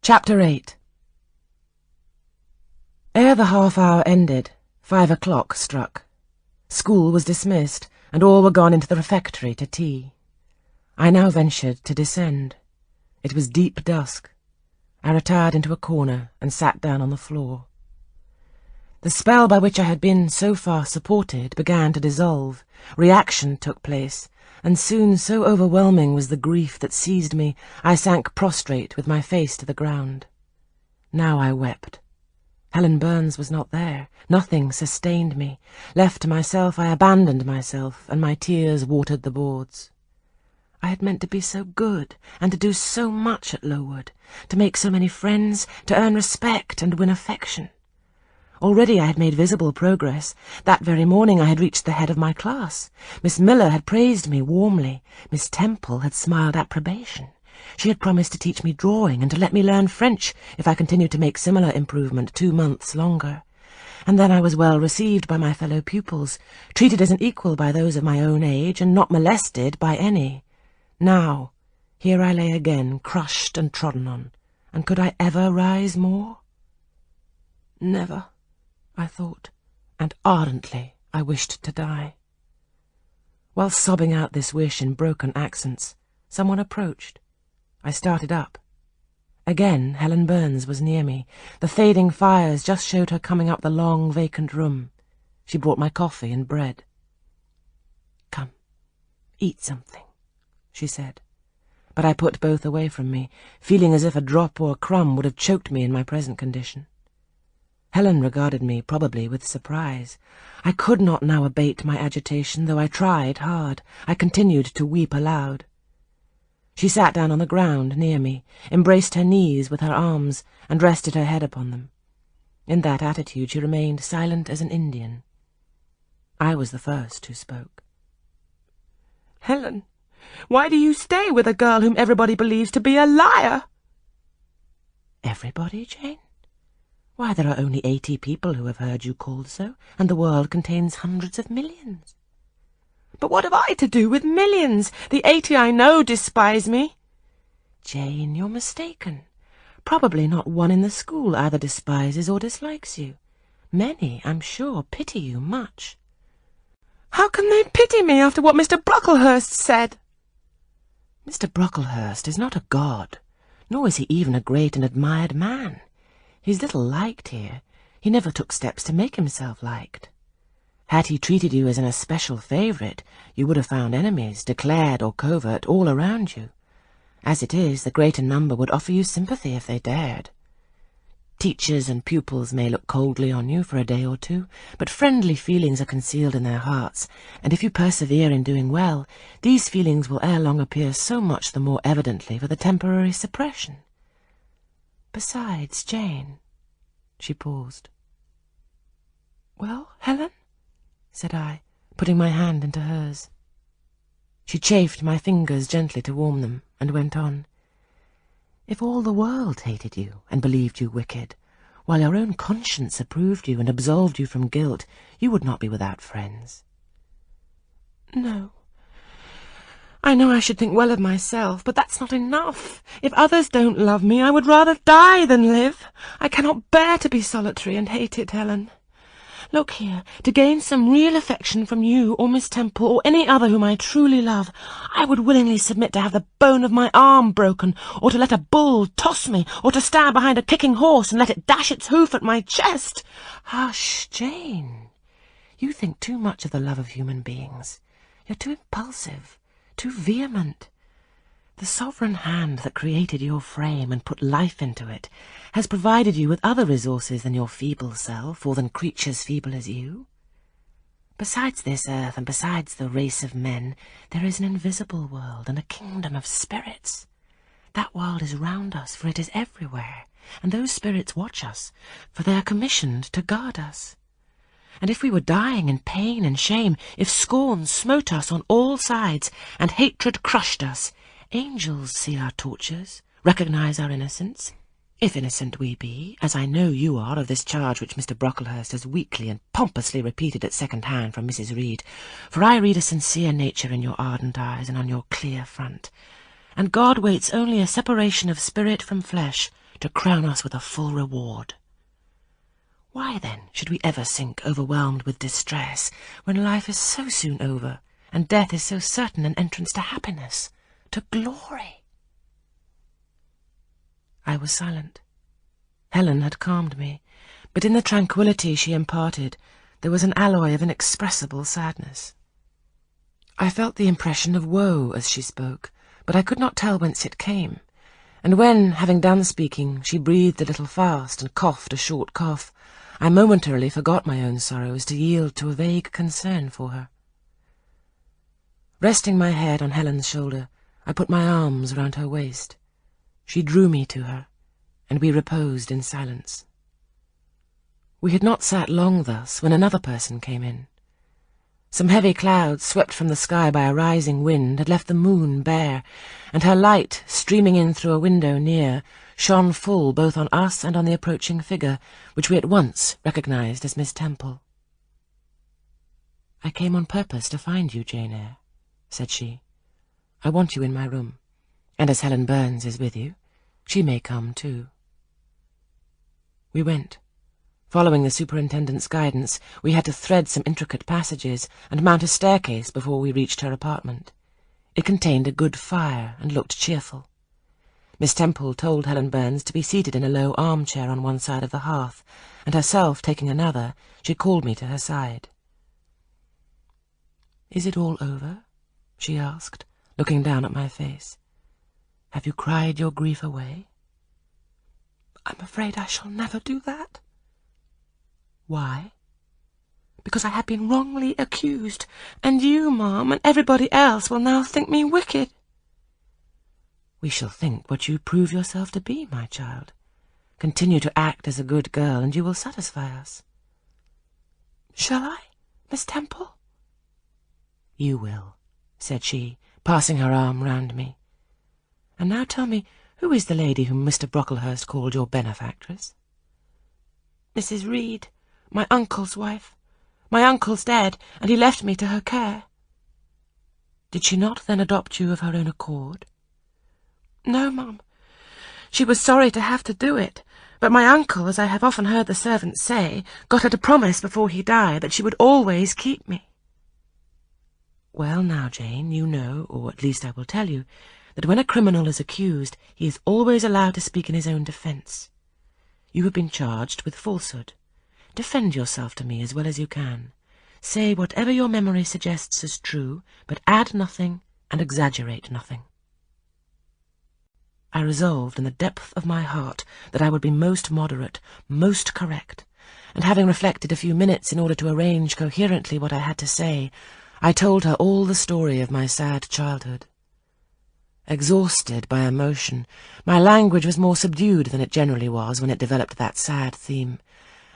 Chapter 8. Ere the half-hour ended, 5 o'clock struck. School was dismissed, and all were gone into the refectory to tea. I now ventured to descend. It was deep dusk. I retired into a corner and sat down on the floor. The spell by which I had been so far supported began to dissolve. Reaction took place, and soon so overwhelming was the grief that seized me, I sank prostrate with my face to the ground. Now I wept. Helen Burns was not there. Nothing sustained me. Left to myself, I abandoned myself, and my tears watered the boards. I had meant to be so good, and to do so much at Lowood, to make so many friends, to earn respect and win affection. Already I had made visible progress. That very morning I had reached the head of my class. Miss Miller had praised me warmly. Miss Temple had smiled approbation. She had promised to teach me drawing and to let me learn French if I continued to make similar improvement 2 months longer. And then I was well received by my fellow pupils, treated as an equal by those of my own age, and not molested by any. Now, here I lay again, crushed and trodden on, and could I ever rise more? Never, I thought, and ardently I wished to die. While sobbing out this wish in broken accents, someone approached. I started up. Again Helen Burns was near me. The fading fires just showed her coming up the long, vacant room. She brought my coffee and bread. "Come, eat something," she said. But I put both away from me, feeling as if a drop or a crumb would have choked me in my present condition. Helen regarded me probably with surprise. I could not now abate my agitation, though I tried hard. I continued to weep aloud. She sat down on the ground near me, embraced her knees with her arms, and rested her head upon them. In that attitude she remained silent as an Indian. I was the first who spoke. "Helen, why do you stay with a girl whom everybody believes to be a liar?" "Everybody, Jane? Why, there are only 80 people who have heard you called so, and the world contains hundreds of millions." "But what have I to do with millions? The 80 I know despise me." "Jane, you're mistaken. Probably not one in the school either despises or dislikes you. Many, I'm sure, pity you much." "How can they pity me after what Mr. Brocklehurst said?" "Mr. Brocklehurst is not a god, nor is he even a great and admired man. He's little liked here. He never took steps to make himself liked. Had he treated you as an especial favourite, you would have found enemies, declared or covert, all around you. As it is, the greater number would offer you sympathy if they dared. Teachers and pupils may look coldly on you for a day or two, but friendly feelings are concealed in their hearts, and if you persevere in doing well, these feelings will ere long appear so much the more evidently for the temporary suppression. Besides, Jane—" She paused. "Well, Helen?" said I, putting my hand into hers. She chafed my fingers gently to warm them, and went on. "If all the world hated you and believed you wicked, while your own conscience approved you and absolved you from guilt, you would not be without friends." "No. I know I should think well of myself, but that's not enough. If others don't love me, I would rather die than live. I cannot bear to be solitary and hated, Helen. Look here, to gain some real affection from you or Miss Temple or any other whom I truly love, I would willingly submit to have the bone of my arm broken, or to let a bull toss me, or to stand behind a kicking horse and let it dash its hoof at my chest." "Hush, Jane. You think too much of the love of human beings. You're too impulsive, too vehement. The sovereign hand that created your frame and put life into it has provided you with other resources than your feeble self, or than creatures feeble as you. Besides this earth, and besides the race of men, there is an invisible world and a kingdom of spirits. That world is round us, for it is everywhere, and those spirits watch us, for they are commissioned to guard us. And if we were dying in pain and shame, if scorn smote us on all sides, and hatred crushed us, angels see our tortures, recognize our innocence. If innocent we be, as I know you are of this charge which Mr. Brocklehurst has weakly and pompously repeated at second hand from Mrs. Reed, for I read a sincere nature in your ardent eyes and on your clear front, and God waits only a separation of spirit from flesh to crown us with a full reward. Why, then, should we ever sink overwhelmed with distress, when life is so soon over, and death is so certain an entrance to happiness, to glory? I was silent. Helen had calmed me, but in the tranquillity she imparted there was an alloy of inexpressible sadness. I felt the impression of woe as she spoke, but I could not tell whence it came, and when, having done speaking, she breathed a little fast and coughed a short cough, I momentarily forgot my own sorrows to yield to a vague concern for her. Resting my head on Helen's shoulder, I put my arms round her waist. She drew me to her, and we reposed in silence. We had not sat long thus when another person came in. Some heavy clouds, swept from the sky by a rising wind, had left the moon bare, and her light, streaming in through a window near, shone full both on us and on the approaching figure, which we at once recognized as Miss Temple. "I came on purpose to find you, Jane Eyre," said she. "I want you in my room, and as Helen Burns is with you, she may come too." We went. Following the superintendent's guidance, we had to thread some intricate passages and mount a staircase before we reached her apartment. It contained a good fire and looked cheerful. Miss Temple told Helen Burns to be seated in a low armchair on one side of the hearth, and herself taking another, she called me to her side. "Is it all over?" she asked, looking down at my face. "Have you cried your grief away?" "I'm afraid I shall never do that." "Why?" "Because I have been wrongly accused, and you, Ma'am, and everybody else will now think me wicked." "We shall think what you prove yourself to be, my child. Continue to act as a good girl, and you will satisfy us." "Shall I, Miss Temple?" "You will," said she, passing her arm round me. "And now tell me, who is the lady whom Mr. Brocklehurst called your benefactress?" "Mrs. Reed, my uncle's wife. My uncle's dead, and he left me to her care." "Did she not then adopt you of her own accord?" "No, Mum. She was sorry to have to do it, but my uncle, as I have often heard the servants say, got her to promise before he died that she would always keep me." "Well now, Jane, you know, or at least I will tell you, that when a criminal is accused, he is always allowed to speak in his own defence. You have been charged with falsehood. Defend yourself to me as well as you can. Say whatever your memory suggests as true, but add nothing and exaggerate nothing." I resolved in the depth of my heart that I would be most moderate, most correct, and having reflected a few minutes in order to arrange coherently what I had to say, I told her all the story of my sad childhood. Exhausted by emotion, my language was more subdued than it generally was when it developed that sad theme,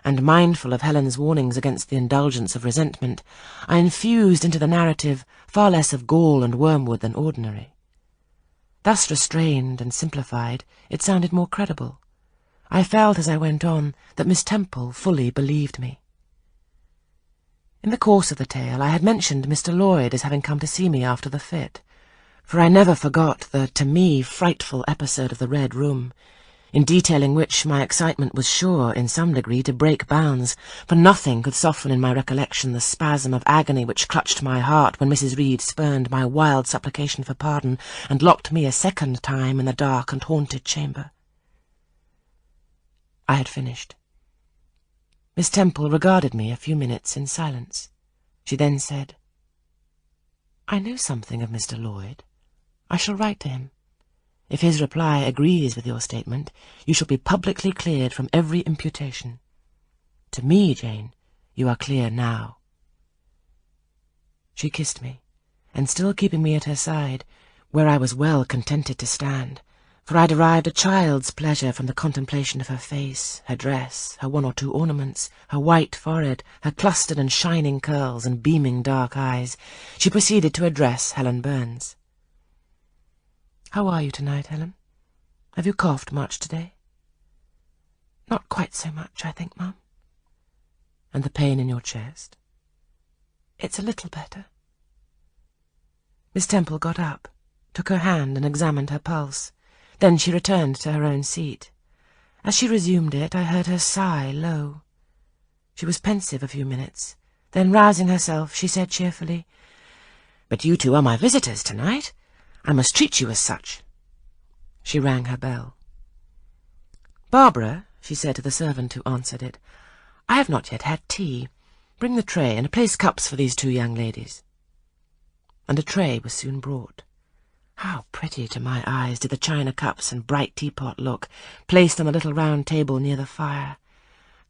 and mindful of Helen's warnings against the indulgence of resentment, I infused into the narrative far less of gall and wormwood than ordinary. Thus restrained and simplified, it sounded more credible. I felt as I went on that Miss Temple fully believed me. In the course of the tale I had mentioned Mr. Lloyd as having come to see me after the fit, for I never forgot the, to me, frightful episode of the Red Room, in detailing which my excitement was sure, in some degree, to break bounds, for nothing could soften in my recollection the spasm of agony which clutched my heart when Mrs. Reed spurned my wild supplication for pardon and locked me a second time in the dark and haunted chamber. I had finished. Miss Temple regarded me a few minutes in silence. She then said, "I know something of Mr. Lloyd. I shall write to him. If his reply agrees with your statement, you shall be publicly cleared from every imputation. To me, Jane, you are clear now." She kissed me, and still keeping me at her side, where I was well contented to stand, for I derived a child's pleasure from the contemplation of her face, her dress, her one or two ornaments, her white forehead, her clustered and shining curls, and beaming dark eyes, she proceeded to address Helen Burns. "How are you tonight, Helen? Have you coughed much today?" "Not quite so much, I think, Mum." "And the pain in your chest?" "It's a little better." Miss Temple got up, took her hand and examined her pulse. Then she returned to her own seat. As she resumed it, I heard her sigh low. She was pensive a few minutes. Then, rousing herself, she said cheerfully, "But you two are my visitors tonight. I must treat you as such." She rang her bell. "Barbara," she said to the servant who answered it, "I have not yet had tea. Bring the tray and place cups for these two young ladies." And a tray was soon brought. How pretty to my eyes did the china cups and bright teapot look, placed on the little round table near the fire.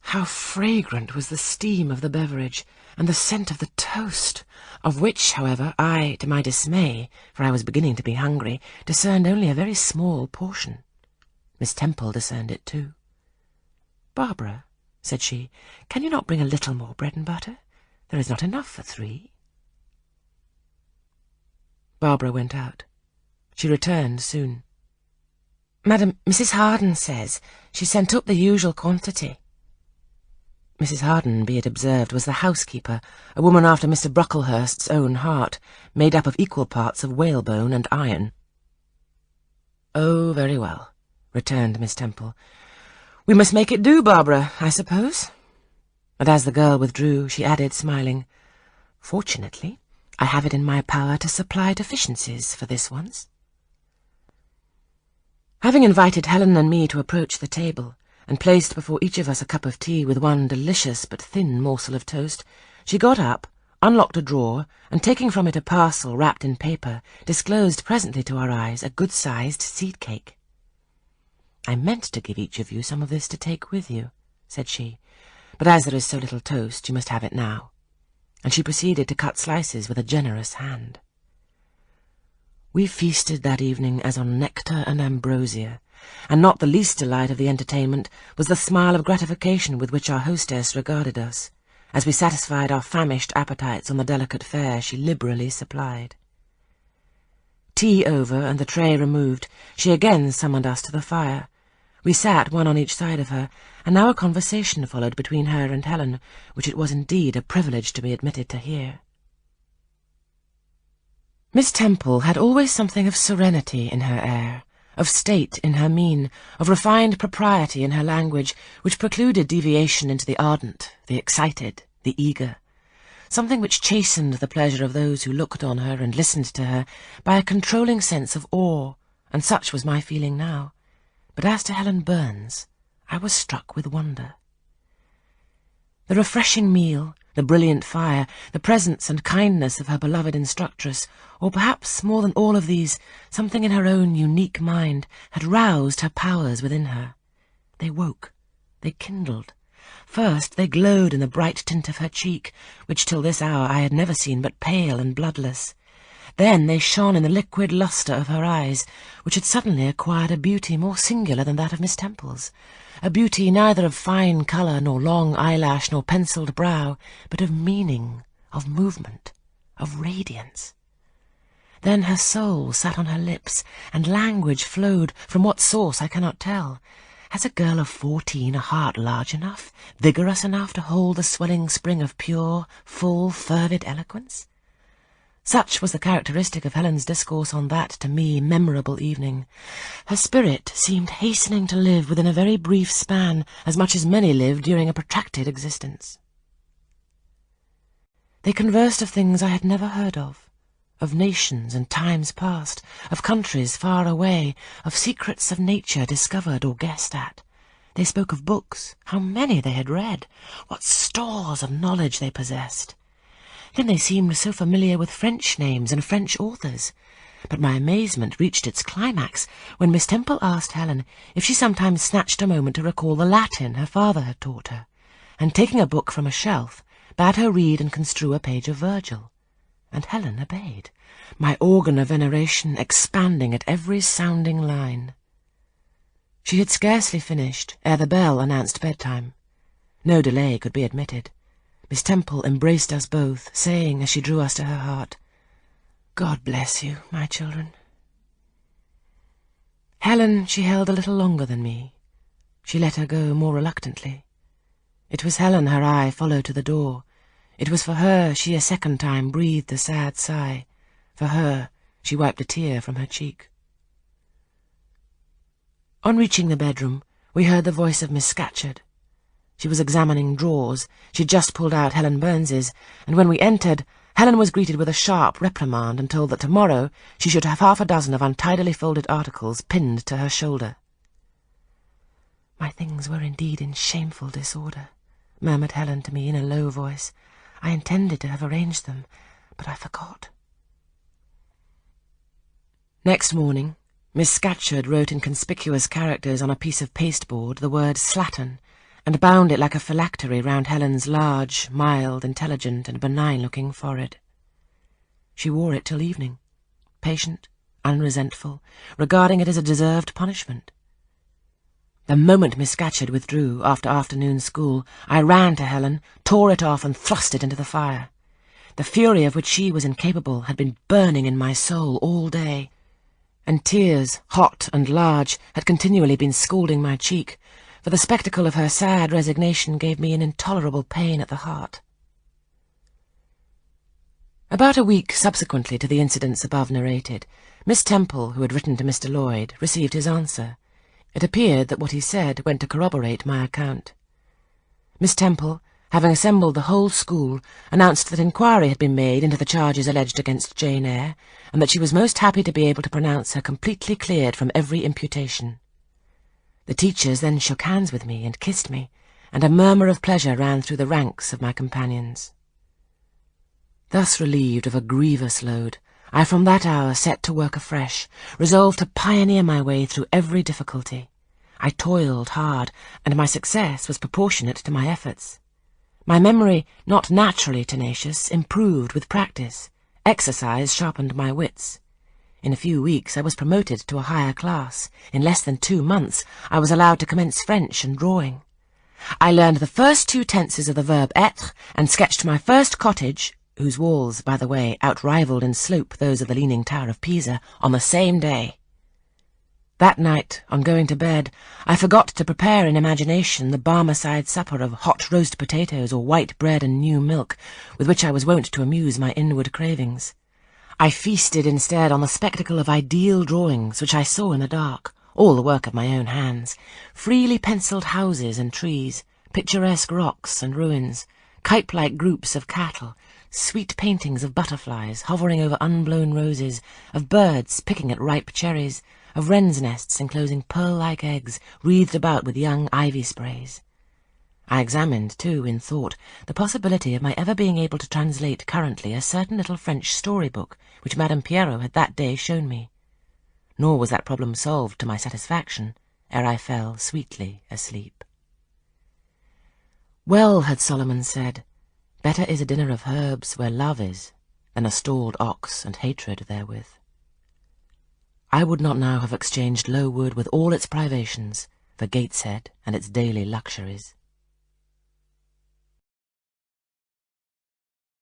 How fragrant was the steam of the beverage, and the scent of the toast, of which, however, I, to my dismay, for I was beginning to be hungry, discerned only a very small portion. Miss Temple discerned it too. "Barbara," said she, "can you not bring a little more bread and butter? There is not enough for 3. Barbara went out. She returned soon. "Madam, Mrs. Harden says she sent up the usual quantity." Mrs. Harden, be it observed, was the housekeeper, a woman after Mr. Brocklehurst's own heart, made up of equal parts of whalebone and iron. "Oh, very well," returned Miss Temple. "We must make it do, Barbara, I suppose." And as the girl withdrew, she added, smiling, "Fortunately, I have it in my power to supply deficiencies for this once." Having invited Helen and me to approach the table, and placed before each of us a cup of tea with one delicious but thin morsel of toast, she got up, unlocked a drawer, and taking from it a parcel wrapped in paper, disclosed presently to our eyes a good-sized seed-cake. "I meant to give each of you some of this to take with you," said she, "but as there is so little toast, you must have it now." And she proceeded to cut slices with a generous hand. We feasted that evening as on nectar and ambrosia, and not the least delight of the entertainment was the smile of gratification with which our hostess regarded us, as we satisfied our famished appetites on the delicate fare she liberally supplied. Tea over and the tray removed, she again summoned us to the fire. We sat one on each side of her, and now a conversation followed between her and Helen, which it was indeed a privilege to be admitted to hear. Miss Temple had always something of serenity in her air, of state in her mien, of refined propriety in her language, which precluded deviation into the ardent, the excited, the eager, something which chastened the pleasure of those who looked on her and listened to her by a controlling sense of awe, and such was my feeling now. But as to Helen Burns, I was struck with wonder. The refreshing meal, the brilliant fire, the presence and kindness of her beloved instructress, or perhaps more than all of these, something in her own unique mind, had roused her powers within her. They woke, they kindled. First they glowed in the bright tint of her cheek, which till this hour I had never seen but pale and bloodless. Then they shone in the liquid lustre of her eyes, which had suddenly acquired a beauty more singular than that of Miss Temple's, a beauty neither of fine colour nor long eyelash nor pencilled brow, but of meaning, of movement, of radiance. Then her soul sat on her lips, and language flowed, from what source I cannot tell. Has a girl of 14 a heart large enough, vigorous enough to hold the swelling spring of pure, full, fervid eloquence? Such was the characteristic of Helen's discourse on that, to me, memorable evening. Her spirit seemed hastening to live within a very brief span, as much as many lived during a protracted existence. They conversed of things I had never heard of nations and times past, of countries far away, of secrets of nature discovered or guessed at. They spoke of books, how many they had read, what stores of knowledge they possessed. Then they seemed so familiar with French names and French authors. But my amazement reached its climax when Miss Temple asked Helen if she sometimes snatched a moment to recall the Latin her father had taught her, and taking a book from a shelf, bade her read and construe a page of Virgil. And Helen obeyed, my organ of veneration expanding at every sounding line. She had scarcely finished ere the bell announced bedtime. No delay could be admitted. Miss Temple embraced us both, saying, as she drew us to her heart, "God bless you, my children." Helen she held a little longer than me. She let her go more reluctantly. It was Helen her eye followed to the door. It was for her she a second time breathed a sad sigh. For her she wiped a tear from her cheek. On reaching the bedroom, We heard the voice of Miss Scatcherd. She was examining drawers. She'd just pulled out Helen Burns's, and when we entered, Helen was greeted with a sharp reprimand and told that tomorrow she should have half a dozen of untidily folded articles pinned to her shoulder. "My things were indeed in shameful disorder," murmured Helen to me in a low voice. "I intended to have arranged them, but I forgot." Next morning, Miss Scatcherd wrote in conspicuous characters on a piece of pasteboard the word slattern, and bound it like a phylactery round Helen's large, mild, intelligent, and benign-looking forehead. She wore it till evening, patient, unresentful, regarding it as a deserved punishment. The moment Miss Scatcherd withdrew after afternoon school, I ran to Helen, tore it off, and thrust it into the fire. The fury of which she was incapable had been burning in my soul all day, and tears, hot and large, had continually been scalding my cheek, for the spectacle of her sad resignation gave me an intolerable pain at the heart. About a week subsequently to the incidents above narrated, Miss Temple, who had written to Mr. Lloyd, received his answer. It appeared that what he said went to corroborate my account. Miss Temple, having assembled the whole school, announced that inquiry had been made into the charges alleged against Jane Eyre, and that she was most happy to be able to pronounce her completely cleared from every imputation. The teachers then shook hands with me and kissed me, and a murmur of pleasure ran through the ranks of my companions. Thus relieved of a grievous load, I from that hour set to work afresh, resolved to pioneer my way through every difficulty. I toiled hard, and my success was proportionate to my efforts. My memory, not naturally tenacious, improved with practice. Exercise sharpened my wits. In a few weeks I was promoted to a higher class. In less than 2 months I was allowed to commence French and drawing. I learned the first 2 tenses of the verb être, and sketched my first cottage, whose walls, by the way, outrivaled in slope those of the Leaning Tower of Pisa, on the same day. That night, on going to bed, I forgot to prepare in imagination the Barmecide supper of hot roast potatoes or white bread and new milk, with which I was wont to amuse my inward cravings. I feasted instead on the spectacle of ideal drawings which I saw in the dark, all the work of my own hands, freely pencilled houses and trees, picturesque rocks and ruins, cape-like groups of cattle, sweet paintings of butterflies hovering over unblown roses, of birds picking at ripe cherries, of wrens' nests enclosing pearl-like eggs wreathed about with young ivy sprays. I examined, too, in thought, the possibility of my ever being able to translate currently a certain little French story-book which Madame Pierrot had that day shown me. Nor was that problem solved to my satisfaction, ere I fell sweetly asleep. Well had Solomon said, "Better is a dinner of herbs where love is, than a stalled ox and hatred therewith." I would not now have exchanged Lowood with all its privations for Gateshead and its daily luxuries.